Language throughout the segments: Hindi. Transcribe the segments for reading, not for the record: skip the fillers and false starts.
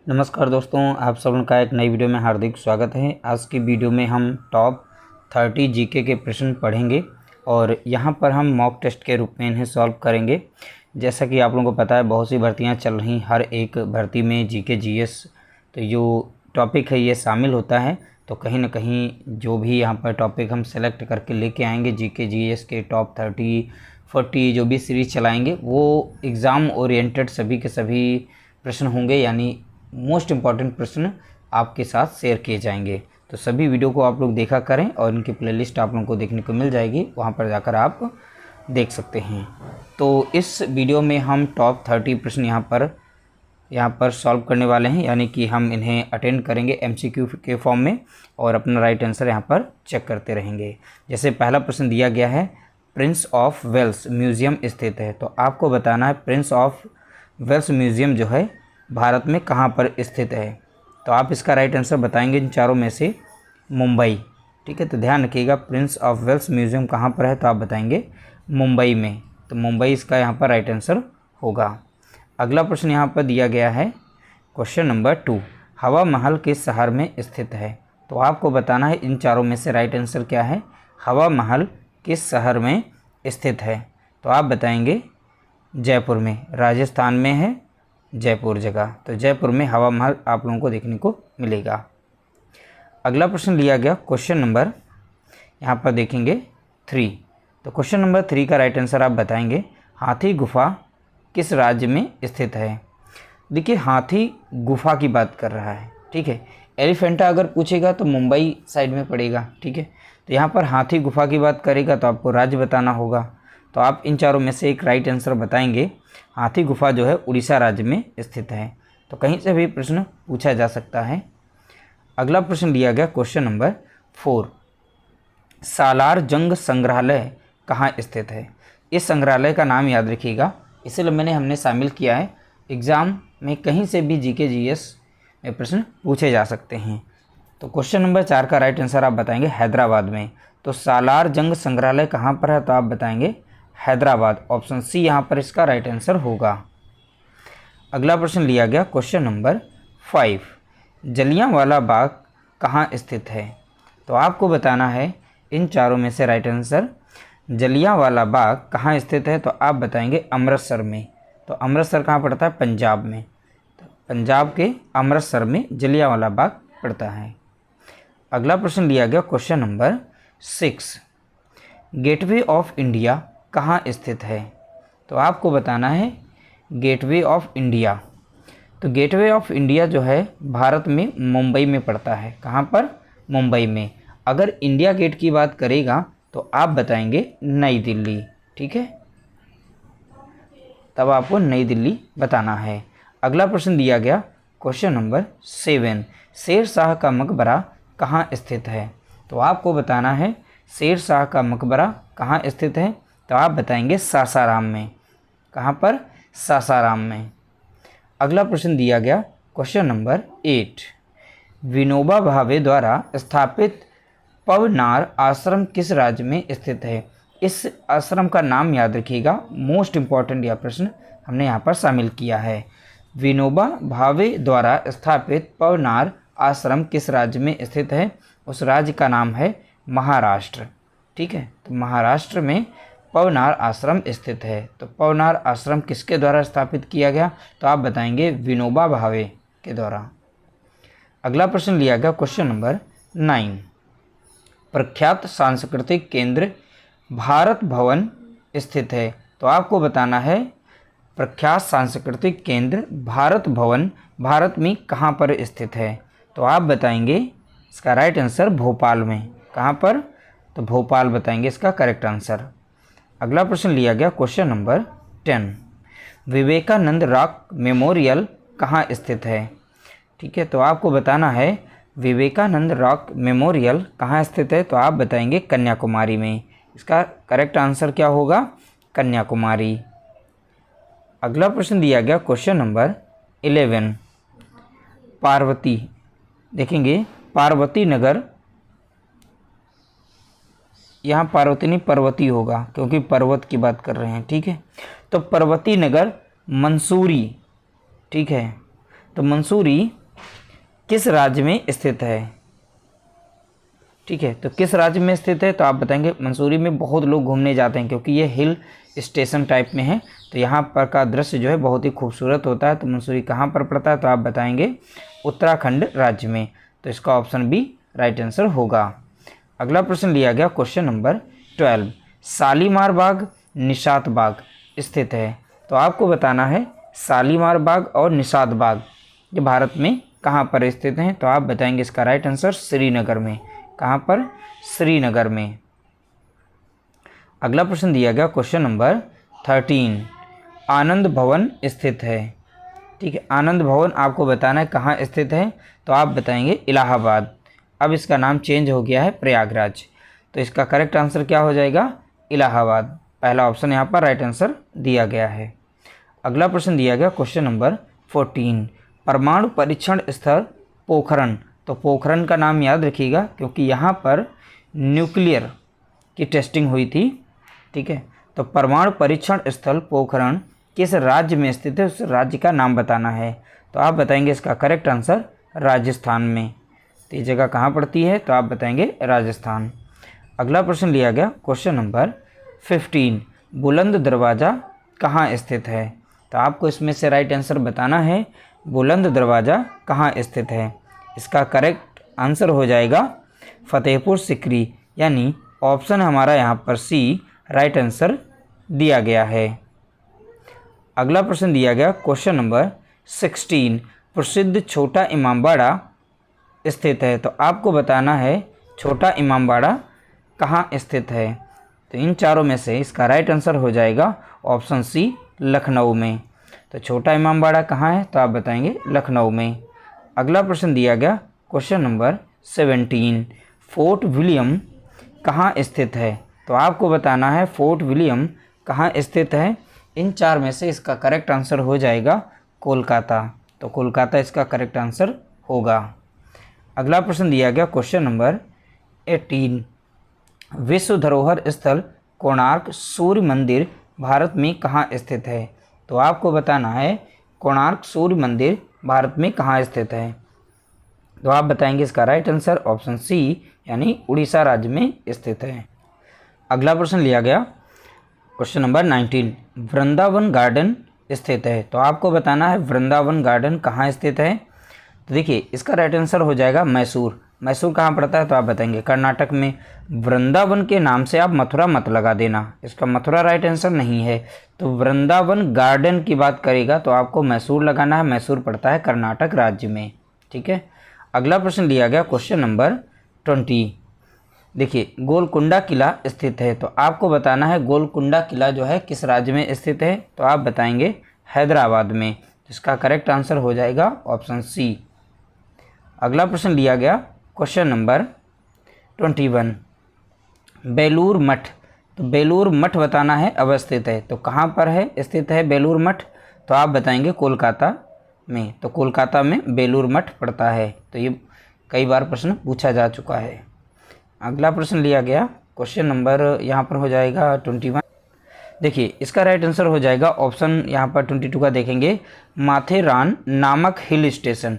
नमस्कार दोस्तों, आप सब का एक नई वीडियो में हार्दिक स्वागत है। आज की वीडियो में हम टॉप 30 जीके के प्रश्न पढ़ेंगे और यहाँ पर हम मॉक टेस्ट के रूप में इन्हें सॉल्व करेंगे। जैसा कि आप लोगों को पता है, बहुत सी भर्तियाँ चल रही, हर एक भर्ती में जीके जीएस तो जो टॉपिक है ये शामिल होता है। तो कहीं ना कहीं जो भी यहाँ पर टॉपिक हम सेलेक्ट करके लेके आएंगे, जीके जीएस के टॉप 30-40 जो भी सीरीज़ चलाएँगे वो एग्ज़ाम ओरिएंटेड सभी के सभी प्रश्न होंगे, यानी मोस्ट इम्पॉर्टेंट प्रश्न आपके साथ शेयर किए जाएंगे। तो सभी वीडियो को आप लोग देखा करें और इनकी प्लेलिस्ट आप लोगों को देखने को मिल जाएगी, वहां पर जाकर आप देख सकते हैं। तो इस वीडियो में हम टॉप 30 प्रश्न यहाँ पर सॉल्व करने वाले हैं, यानी कि हम इन्हें अटेंड करेंगे एमसीक्यू के फॉर्म में और अपना राइट आंसर यहाँ पर चेक करते रहेंगे। जैसे पहला प्रश्न दिया गया है, प्रिंस ऑफ वेल्स म्यूज़ियम स्थित है। तो आपको बताना है प्रिंस ऑफ वेल्स म्यूज़ियम जो है भारत में कहाँ पर स्थित है। तो आप इसका राइट आंसर बताएंगे इन चारों में से मुंबई। ठीक है, तो ध्यान रखिएगा, प्रिंस ऑफ वेल्स म्यूज़ियम कहाँ पर है, तो आप बताएंगे मुंबई में। तो मुंबई इसका यहाँ पर राइट आंसर होगा। अगला प्रश्न यहाँ पर दिया गया है, क्वेश्चन नंबर 2, हवा महल किस शहर में स्थित है। तो आपको बताना है इन चारों में से राइट आंसर क्या है, हवा महल किस शहर में स्थित है। तो आप बताएंगे जयपुर में, राजस्थान में है जयपुर जगह। तो जयपुर में हवा महल आप लोगों को देखने को मिलेगा। अगला प्रश्न लिया गया क्वेश्चन नंबर यहाँ पर देखेंगे 3। तो क्वेश्चन नंबर 3 का राइट आंसर आप बताएंगे, हाथी गुफा किस राज्य में स्थित है। देखिए, हाथी गुफा की बात कर रहा है, ठीक है। एलिफेंटा अगर पूछेगा तो मुंबई साइड में पड़ेगा, ठीक है। तो यहाँ पर हाथी गुफा की बात करेगा तो आपको राज्य बताना होगा। तो आप इन चारों में से एक राइट आंसर बताएंगे, हाथी गुफा जो है उड़ीसा राज्य में स्थित है। तो कहीं से भी प्रश्न पूछा जा सकता है। अगला प्रश्न लिया गया क्वेश्चन नंबर 4, सालार जंग संग्रहालय कहाँ स्थित है। इस संग्रहालय का नाम याद रखिएगा, इसलिए हमने शामिल किया है। एग्ज़ाम में कहीं से भी जीके जीएस में प्रश्न पूछे जा सकते हैं। तो क्वेश्चन नंबर 4 का राइट आंसर आप बताएंगे हैदराबाद में। तो सालार जंग संग्रहालय कहाँ पर है, तो आप बताएंगे हैदराबाद। ऑप्शन सी यहाँ पर इसका राइट आंसर होगा। अगला प्रश्न लिया गया क्वेश्चन नंबर 5, जलियांवाला बाग कहाँ स्थित है। तो आपको बताना है इन चारों में से राइट आंसर, जलियांवाला बाग कहाँ स्थित है। तो आप बताएंगे अमृतसर में। तो अमृतसर कहाँ पड़ता है, पंजाब में। तो पंजाब के अमृतसर में जलियांवाला बाग पड़ता है। अगला प्रश्न लिया गया question number 6, gateway of India कहाँ स्थित है। तो आपको बताना है गेटवे ऑफ इंडिया। तो गेटवे ऑफ इंडिया जो है भारत में मुंबई में पड़ता है। कहाँ पर, मुंबई में। अगर इंडिया गेट की बात करेगा तो आप बताएंगे नई दिल्ली, ठीक है। तब आपको नई दिल्ली बताना है। अगला प्रश्न दिया गया क्वेश्चन नंबर 7, शेर शाह का मकबरा कहाँ स्थित है। तो आपको बताना है शेर शाह का मकबरा कहाँ स्थित है। तो आप बताएंगे सासाराम में। कहाँ पर, सासाराम में। अगला प्रश्न दिया गया क्वेश्चन नंबर 8, विनोबा भावे द्वारा स्थापित पवनार आश्रम किस राज्य में स्थित है। इस आश्रम का नाम याद रखिएगा, मोस्ट इम्पॉर्टेंट यह प्रश्न हमने यहाँ पर शामिल किया है। विनोबा भावे द्वारा स्थापित पवनार आश्रम किस राज्य में स्थित है। उस राज्य का नाम है महाराष्ट्र, ठीक है। तो महाराष्ट्र में पवनार आश्रम स्थित है। तो पवनार आश्रम किसके द्वारा स्थापित किया गया, तो आप बताएंगे विनोबा भावे के द्वारा। अगला प्रश्न लिया गया क्वेश्चन नंबर 9, प्रख्यात सांस्कृतिक केंद्र भारत भवन स्थित है। तो आपको बताना है प्रख्यात सांस्कृतिक केंद्र भारत भवन भारत में कहाँ पर स्थित है। तो आप बताएंगे इसका राइट आंसर भोपाल में। कहाँ पर, तो भोपाल बताएंगे इसका करेक्ट आंसर। अगला प्रश्न लिया गया question number 10, Vivekananda rock memorial कहाँ स्थित है। ठीक है, तो आपको बताना है विवेकानंद रॉक मेमोरियल कहाँ स्थित है। तो आप बताएंगे कन्याकुमारी में। इसका करेक्ट आंसर क्या होगा, कन्याकुमारी। अगला प्रश्न दिया गया क्वेश्चन नंबर 11, पार्वती, देखेंगे पार्वती नगर, यहाँ पार्वती नहीं पर्वती होगा क्योंकि पर्वत की बात कर रहे हैं, ठीक है। तो पर्वती नगर मंसूरी, ठीक है। तो मंसूरी किस राज्य में स्थित है? ठीक है, तो किस राज्य में स्थित है? तो आप बताएंगे मंसूरी में बहुत लोग घूमने जाते हैं क्योंकि ये हिल स्टेशन टाइप में है, तो यहाँ पर का दृश्य जो है बहुत ही खूबसूरत होता है। तो मंसूरी कहाँ पर पड़ता है? तो आप बताएंगे उत्तराखंड राज्य में। तो इसका ऑप्शन बी राइट आंसर होगा। अगला प्रश्न लिया गया क्वेश्चन नंबर 12, शालीमार बाग निशात बाग स्थित है। तो आपको बताना है शालीमार बाग और निशात बाग ये भारत में कहाँ पर स्थित हैं? तो आप बताएंगे इसका राइट आंसर श्रीनगर में। कहाँ पर? श्रीनगर में। अगला प्रश्न दिया गया क्वेश्चन नंबर 13, आनंद भवन स्थित है। ठीक है, आनंद भवन आपको बताना है कहाँ स्थित है? तो आप बताएंगे इलाहाबाद। अब इसका नाम चेंज हो गया है प्रयागराज। तो इसका करेक्ट आंसर क्या हो जाएगा? इलाहाबाद। पहला ऑप्शन यहाँ पर राइट आंसर दिया गया है। अगला प्रश्न दिया गया क्वेश्चन नंबर 14, परमाणु परीक्षण स्थल पोखरण। तो पोखरण का नाम याद रखिएगा क्योंकि यहाँ पर न्यूक्लियर की टेस्टिंग हुई थी। ठीक है, तो परमाणु परीक्षण स्थल पोखरण किस राज्य में स्थित है, उस राज्य का नाम बताना है। तो आप बताएंगे इसका करेक्ट आंसर राजस्थान में। तो ये जगह कहाँ पड़ती है? तो आप बताएंगे राजस्थान। अगला प्रश्न लिया गया क्वेश्चन नंबर 15, बुलंद दरवाज़ा कहाँ स्थित है। तो आपको इसमें से राइट आंसर बताना है बुलंद दरवाज़ा कहाँ स्थित है। इसका करेक्ट आंसर हो जाएगा फतेहपुर सिकरी, यानी ऑप्शन हमारा यहाँ पर सी राइट आंसर दिया गया है। अगला प्रश्न दिया गया क्वेश्चन नंबर 16, प्रसिद्ध छोटा इमामबाड़ा स्थित है। तो आपको बताना है छोटा इमामबाड़ा कहाँ स्थित है। तो इन चारों में से इसका राइट आंसर हो जाएगा ऑप्शन सी लखनऊ में। तो छोटा इमामबाड़ा कहाँ है? तो आप बताएंगे लखनऊ में। अगला प्रश्न दिया गया क्वेश्चन नंबर 17, फोर्ट विलियम कहाँ स्थित है। तो आपको बताना है फोर्ट विलियम कहाँ स्थित है। इन चार में से इसका करेक्ट आंसर हो जाएगा कोलकाता। तो कोलकाता इसका करेक्ट आंसर होगा। अगला प्रश्न दिया गया क्वेश्चन नंबर 18, विश्व धरोहर स्थल कोणार्क सूर्य मंदिर भारत में कहाँ स्थित है। तो आपको बताना है कोणार्क सूर्य मंदिर भारत में कहाँ स्थित है। तो आप बताएंगे इसका राइट आंसर ऑप्शन सी, यानी उड़ीसा राज्य में स्थित है। अगला प्रश्न लिया गया क्वेश्चन नंबर 19, वृंदावन गार्डन स्थित है। तो आपको बताना है वृंदावन गार्डन कहाँ स्थित है। तो देखिए इसका राइट आंसर हो जाएगा मैसूर। मैसूर कहाँ पड़ता है? तो आप बताएंगे कर्नाटक में। वृंदावन के नाम से आप मथुरा मत लगा देना, इसका मथुरा राइट आंसर नहीं है। तो वृंदावन गार्डन की बात करेगा तो आपको मैसूर लगाना है। मैसूर पड़ता है कर्नाटक राज्य में। ठीक है, अगला प्रश्न लिया गया क्वेश्चन नंबर 20, देखिए गोलकुंडा किला स्थित है। तो आपको बताना है गोलकुंडा किला जो है किस राज्य में स्थित है। तो आप बताएंगे हैदराबाद में। इसका करेक्ट आंसर हो जाएगा ऑप्शन सी। अगला प्रश्न लिया गया क्वेश्चन नंबर 21, बेलूर मठ। तो बेलूर मठ बताना है अवस्थित है। तो कहाँ पर है स्थित है बेलूर मठ? तो आप बताएंगे कोलकाता में। तो कोलकाता में बेलूर मठ पड़ता है। तो ये कई बार प्रश्न पूछा जा चुका है। अगला प्रश्न लिया गया क्वेश्चन नंबर यहाँ पर हो जाएगा 21। देखिए इसका राइट आंसर हो जाएगा ऑप्शन यहाँ पर 22 का देखेंगे, माथेरान नामक हिल स्टेशन।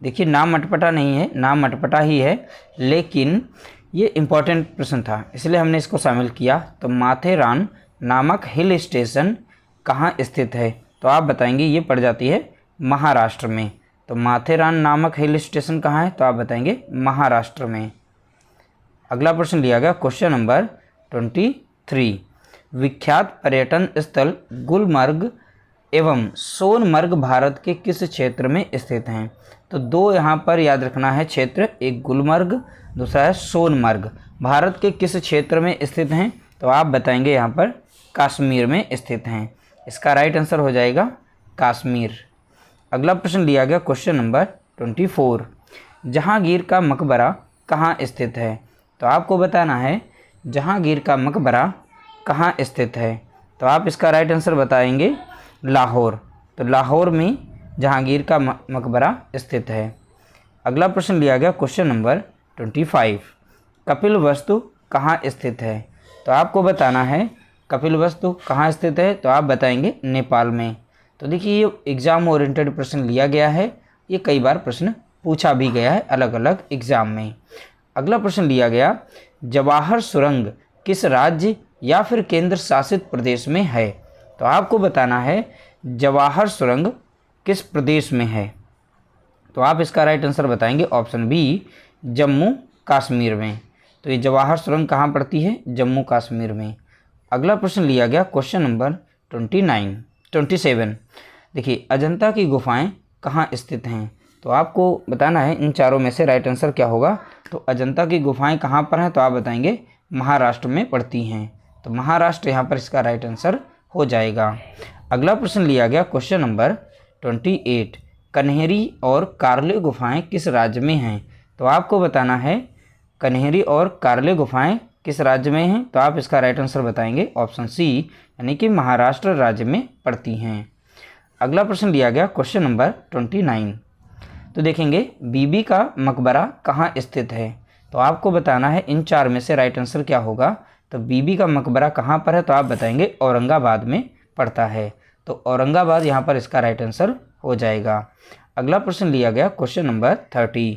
देखिए नाम अटपटा नहीं है, नाम अटपटा ही है, लेकिन ये इम्पॉर्टेंट प्रश्न था इसलिए हमने इसको शामिल किया। तो माथेरान नामक हिल स्टेशन कहाँ स्थित है? तो आप बताएंगे ये पड़ जाती है महाराष्ट्र में। तो माथेरान नामक हिल स्टेशन कहाँ है? तो आप बताएंगे महाराष्ट्र में। अगला प्रश्न लिया गया क्वेश्चन नंबर 23, विख्यात पर्यटन स्थल गुलमर्ग एवं सोनमर्ग भारत के किस क्षेत्र में स्थित हैं? तो दो यहाँ पर याद रखना है क्षेत्र, एक गुलमर्ग दूसरा है सोनमर्ग। भारत के किस क्षेत्र में स्थित हैं? तो आप बताएंगे यहाँ पर कश्मीर में स्थित हैं। इसका राइट आंसर हो जाएगा कश्मीर। अगला प्रश्न लिया गया क्वेश्चन नंबर 24, जहांगीर का मकबरा कहाँ स्थित है? तो आपको बताना है जहांगीर का मकबरा कहाँ स्थित है। तो आप इसका राइट आंसर बताएंगे लाहौर। तो लाहौर में जहांगीर का मकबरा स्थित है। अगला प्रश्न लिया गया क्वेश्चन नंबर 25, कपिल वस्तु कहाँ स्थित है? तो आपको बताना है कपिल वस्तु कहाँ स्थित है। तो आप बताएंगे नेपाल में। तो देखिए ये एग्ज़ाम ओरिएंटेड प्रश्न लिया गया है ये कई बार प्रश्न पूछा भी गया है अलग अलग एग्ज़ाम में। अगला प्रश्न लिया गया, जवाहर सुरंग किस राज्य या फिर केंद्र शासित प्रदेश में है? तो आपको बताना है जवाहर सुरंग किस प्रदेश में है। तो आप इसका राइट आंसर बताएंगे ऑप्शन बी, जम्मू कश्मीर में। तो ये जवाहर सुरंग कहाँ पड़ती है? जम्मू कश्मीर में। अगला प्रश्न लिया गया क्वेश्चन नंबर 27। देखिए, अजंता की गुफाएं कहाँ स्थित हैं? तो आपको बताना है इन चारों में से राइट आंसर क्या होगा। तो अजंता की गुफाएं कहाँ पर हैं? तो आप बताएंगे महाराष्ट्र में पड़ती हैं। तो महाराष्ट्र यहाँ पर इसका राइट आंसर हो जाएगा। अगला प्रश्न लिया गया क्वेश्चन नंबर 28, कन्हेरी और कार्ले गुफाएं किस राज्य में हैं? तो आपको बताना है कन्हेरी और कार्ले गुफाएं किस राज्य में हैं। तो आप इसका राइट आंसर बताएंगे ऑप्शन सी, यानी कि महाराष्ट्र राज्य में पड़ती हैं। अगला प्रश्न लिया गया क्वेश्चन नंबर 29। तो देखेंगे बीबी का मकबरा कहाँ स्थित है? तो आपको बताना है इन चार में से राइट आंसर क्या होगा। तो बीबी का मकबरा कहाँ पर है? तो आप बताएंगे औरंगाबाद में पड़ता है। तो औरंगाबाद यहाँ पर इसका राइट आंसर हो जाएगा। अगला प्रश्न लिया गया क्वेश्चन नंबर 30,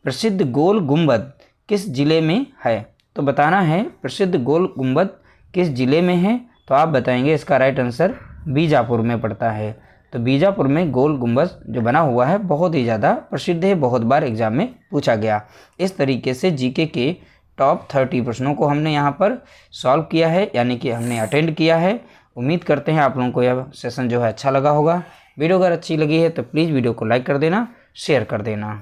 प्रसिद्ध गोल गुंबद किस जिले में है? तो बताना है प्रसिद्ध गोल गुंबद किस जिले में है। तो आप बताएंगे इसका राइट आंसर बीजापुर में पड़ता है। तो बीजापुर में गोल गुंबद जो बना हुआ है बहुत ही ज़्यादा प्रसिद्ध है, बहुत बार एग्जाम में पूछा गया। इस तरीके से जीके के टॉप 30 प्रश्नों को हमने यहाँ पर सॉल्व किया है, यानी कि हमने अटेंड किया है। उम्मीद करते हैं आप लोगों को यह सेशन जो है अच्छा लगा होगा। वीडियो अगर अच्छी लगी है तो प्लीज़ वीडियो को लाइक कर देना, शेयर कर देना।